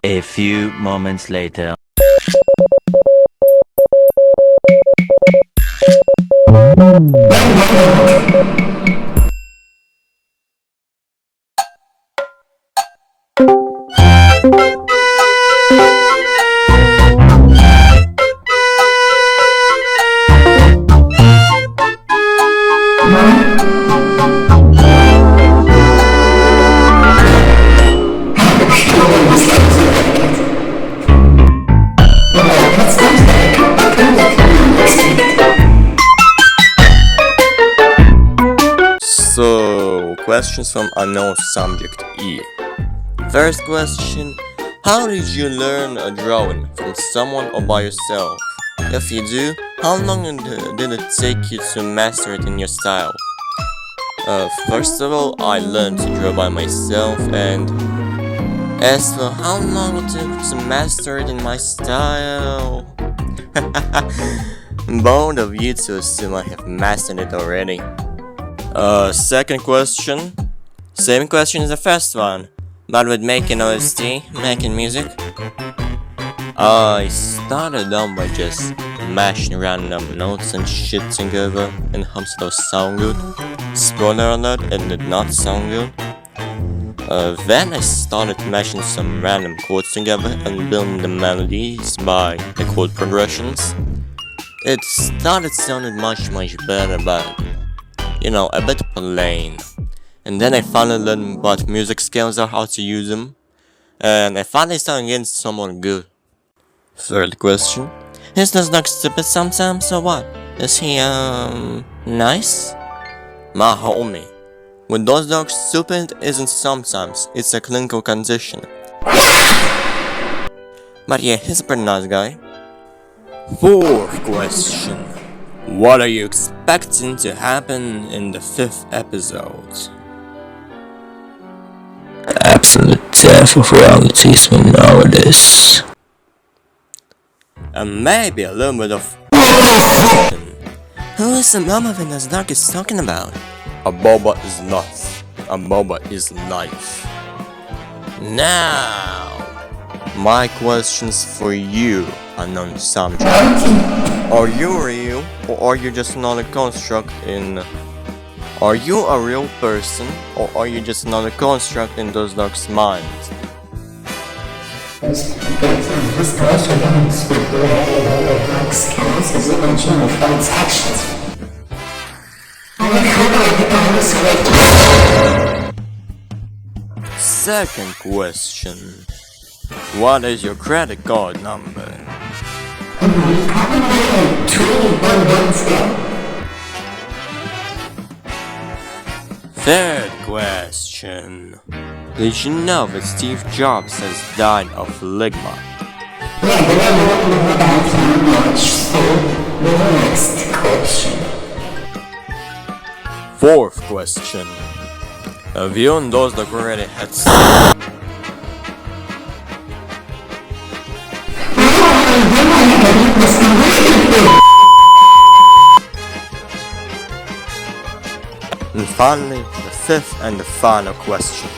A few moments later. So, questions from unknown subject E. First question: how did you learn a drawing? From someone or by yourself? If you do, how long did it take you to master it in your style? First of all, I learned to draw by myself, and as for how long it took to master it in my style, bold of you to assume I have mastered it already. Second question. Same question as the first one, but with making OST, making music. I started out by just mashing random notes and shit together in hopes they'll sound good. Spoiler alert, it did not sound good. Then I started mashing some random chords together and building the melodies by the chord progressions. It started sounding much better, but you know, a bit plain. And then I finally learned what music scales are, how to use them, and I finally started getting somewhat good. Third question: is this dog stupid sometimes or what? Is he nice? My homie, with those dogs, stupid isn't sometimes, it's a clinical condition. But yeah, he's a pretty nice guy. Fourth question: what are you expecting to happen in the 5th episode? Absolute death of realities from nowadays. And maybe a little bit of who is the mama when this dog is talking about? A boba is nuts. A boba is life. Now, my questions for you, unknown subject. Are you real, or are you just not a construct in... Are you a real person, or are you just not a construct in those dogs' minds? Second question: what is your credit card number? Third question: did you know that Steve Jobs has died of ligma? That's not much, so the next question. Fourth question. Avion does the already had And finally, the fifth and the final question.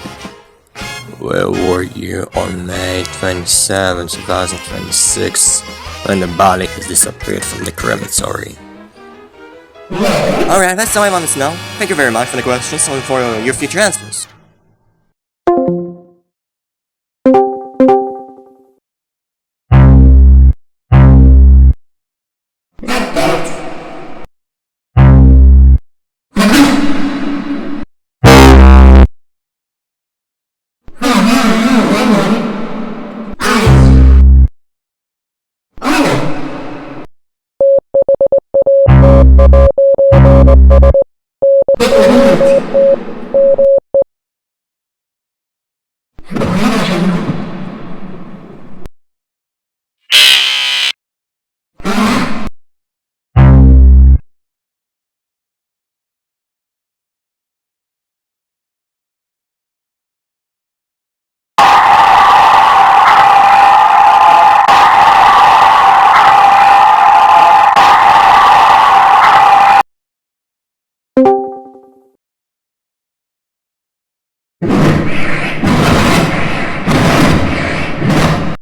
Where were you on May 27, 2026 when the body has disappeared from the crematory? Alright, that's all I wanted to know. Thank you very much for the questions and for your future answers. What?